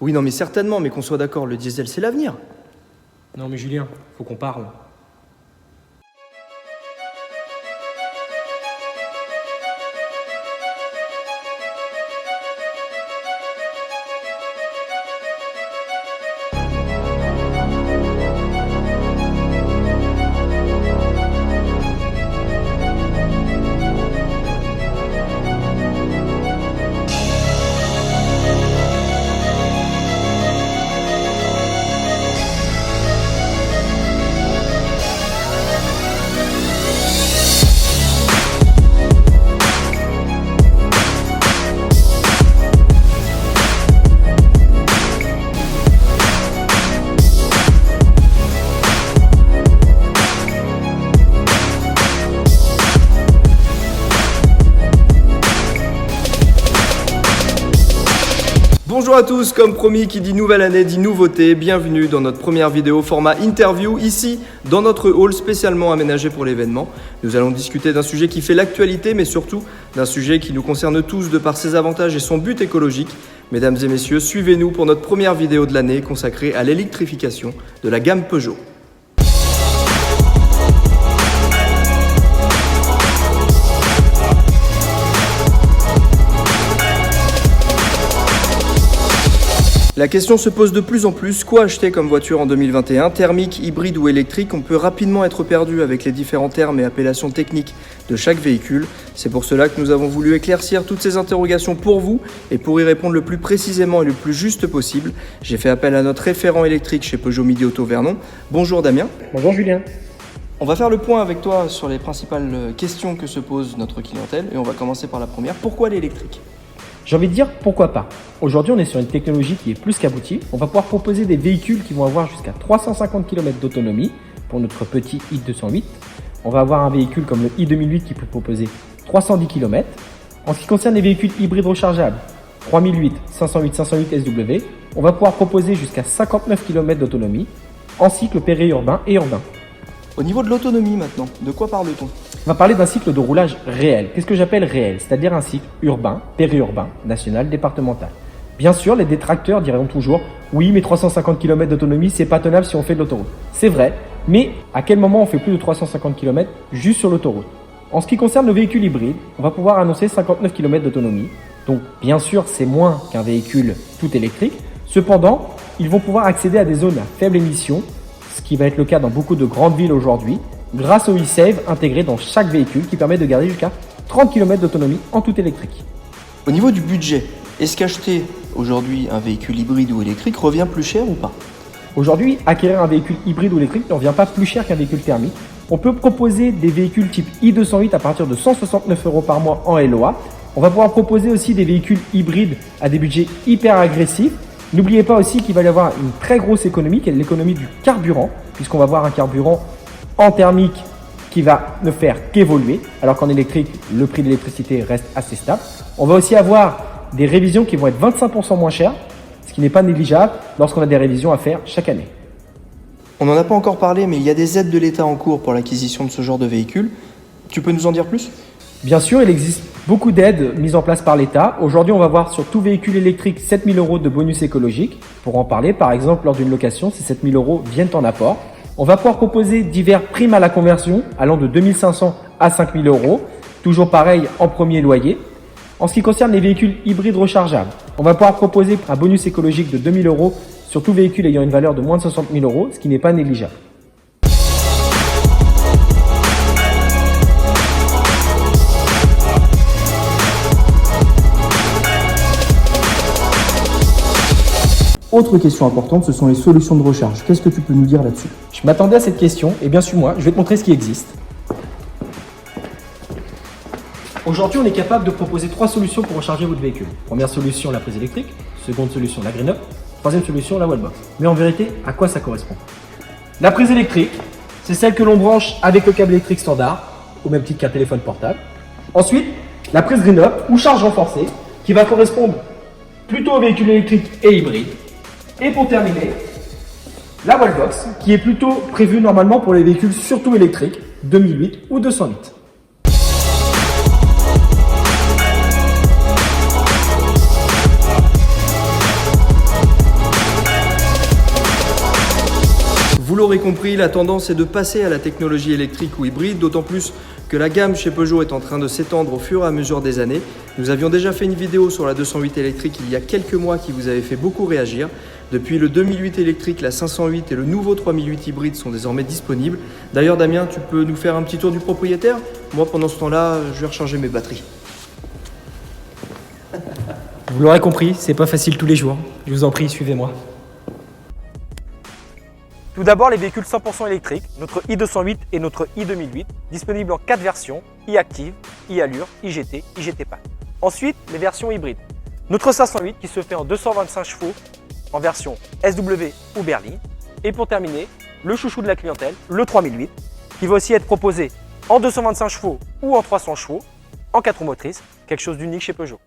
Oui, non, mais certainement, mais qu'on soit d'accord, le diesel, c'est l'avenir. Non mais Julien, faut qu'on parle. Bonjour à tous, comme promis, qui dit nouvelle année dit nouveauté. Bienvenue dans notre première vidéo format interview, ici dans notre hall spécialement aménagé pour l'événement. Nous allons discuter d'un sujet qui fait l'actualité, mais surtout d'un sujet qui nous concerne tous de par ses avantages et son but écologique. Mesdames et messieurs, suivez-nous pour notre première vidéo de l'année consacrée à l'électrification de la gamme Peugeot. La question se pose de plus en plus, quoi acheter comme voiture en 2021, thermique, hybride ou électrique? On peut rapidement être perdu avec les différents termes et appellations techniques de chaque véhicule. C'est pour cela que nous avons voulu éclaircir toutes ces interrogations pour vous et pour y répondre le plus précisément et le plus juste possible, j'ai fait appel à notre référent électrique chez Peugeot Midi Auto Vernon. Bonjour Damien. Bonjour Julien. On va faire le point avec toi sur les principales questions que se pose notre clientèle et on va commencer par la première. Pourquoi l'électrique ? J'ai envie de dire pourquoi pas. Aujourd'hui, on est sur une technologie qui est plus qu'aboutie. On va pouvoir proposer des véhicules qui vont avoir jusqu'à 350 km d'autonomie pour notre petit i208. On va avoir un véhicule comme le i2008 qui peut proposer 310 km. En ce qui concerne les véhicules hybrides rechargeables, 3008, 508, 508 SW, on va pouvoir proposer jusqu'à 59 km d'autonomie en cycle périurbain et urbain. Au niveau de l'autonomie maintenant, de quoi parle-t-on ? On va parler d'un cycle de roulage réel. Qu'est-ce que j'appelle réel? C'est-à-dire un cycle urbain, périurbain, national, départemental. Bien sûr, les détracteurs diront toujours « Oui, mais 350 km d'autonomie, c'est pas tenable si on fait de l'autoroute. » C'est vrai, mais à quel moment on fait plus de 350 km juste sur l'autoroute? En ce qui concerne le véhicule hybride, on va pouvoir annoncer 59 km d'autonomie. Donc, bien sûr, c'est moins qu'un véhicule tout électrique. Cependant, ils vont pouvoir accéder à des zones à faible émission, ce qui va être le cas dans beaucoup de grandes villes aujourd'hui, grâce au e-Save intégré dans chaque véhicule qui permet de garder jusqu'à 30 km d'autonomie en tout électrique. Au niveau du budget, est-ce qu'acheter aujourd'hui un véhicule hybride ou électrique revient plus cher ou pas? Aujourd'hui, acquérir un véhicule hybride ou électrique ne revient pas plus cher qu'un véhicule thermique. On peut proposer des véhicules type i208 à partir de 169 € par mois en LOA. On va pouvoir proposer aussi des véhicules hybrides à des budgets hyper agressifs. N'oubliez pas aussi qu'il va y avoir une très grosse économie, qui est l'économie du carburant, puisqu'on va avoir un carburant en thermique qui va ne faire qu'évoluer, alors qu'en électrique, le prix de l'électricité reste assez stable. On va aussi avoir des révisions qui vont être 25% moins chères, ce qui n'est pas négligeable lorsqu'on a des révisions à faire chaque année. On n'en a pas encore parlé, mais il y a des aides de l'État en cours pour l'acquisition de ce genre de véhicule. Tu peux nous en dire plus ? Bien sûr, il existe beaucoup d'aides mises en place par l'État. Aujourd'hui, on va voir sur tout véhicule électrique 7 000 € de bonus écologique. Pour en parler, par exemple, lors d'une location, ces 7 000 € viennent en apport. On va pouvoir proposer divers primes à la conversion allant de 2 500 à 5 000 €. Toujours pareil en premier loyer. En ce qui concerne les véhicules hybrides rechargeables, on va pouvoir proposer un bonus écologique de 2 000 € sur tout véhicule ayant une valeur de moins de 60 000 €, ce qui n'est pas négligeable. Autre question importante, ce sont les solutions de recharge. Qu'est-ce que tu peux nous dire là-dessus? Je m'attendais à cette question et bien sûr moi, je vais te montrer ce qui existe. Aujourd'hui, on est capable de proposer 3 solutions pour recharger votre véhicule. Première solution, la prise électrique. Seconde solution, la GreenUp. Troisième solution, la Wallbox. Mais en vérité, à quoi ça correspond? La prise électrique, c'est celle que l'on branche avec le câble électrique standard, au même titre qu'un téléphone portable. Ensuite, la prise GreenUp ou charge renforcée, qui va correspondre plutôt aux véhicules électriques et hybrides. Et pour terminer, la Wallbox, qui est plutôt prévue normalement pour les véhicules surtout électriques, 2008 ou 208. Vous l'aurez compris, la tendance est de passer à la technologie électrique ou hybride, d'autant plus que la gamme chez Peugeot est en train de s'étendre au fur et à mesure des années. Nous avions déjà fait une vidéo sur la 208 électrique il y a quelques mois qui vous avait fait beaucoup réagir. Depuis le 2008 électrique, la 508 et le nouveau 3008 hybride sont désormais disponibles. D'ailleurs Damien, tu peux nous faire un petit tour du propriétaire? Moi pendant ce temps-là, je vais recharger mes batteries. Vous l'aurez compris, c'est pas facile tous les jours. Je vous en prie, suivez-moi. Tout d'abord, les véhicules 100% électriques, notre i208 et notre i2008, disponibles en 4 versions, i-Active, i-Allure, i-GT, i-GT-PAC. Ensuite, les versions hybrides. Notre 508 qui se fait en 225 chevaux en version SW ou berline. Et pour terminer, le chouchou de la clientèle, le 3008, qui va aussi être proposé en 225 chevaux ou en 300 chevaux, en 4 roues motrices, quelque chose d'unique chez Peugeot.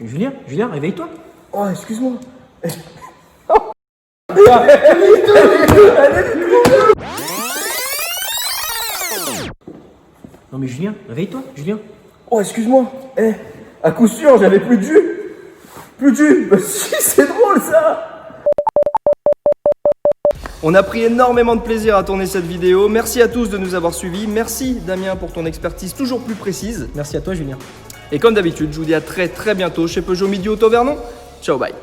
Julien, réveille-toi. Oh, excuse-moi. Non mais Julien, réveille-toi, Julien. Oh, excuse-moi. À coup sûr, j'avais plus de jus. Plus de jus. Bah si, c'est drôle ça. On a pris énormément de plaisir à tourner cette vidéo. Merci à tous de nous avoir suivis. Merci Damien pour ton expertise toujours plus précise. Merci à toi Julien. Et comme d'habitude, je vous dis à très bientôt chez Peugeot Midi Auto Vernon. Ciao, bye.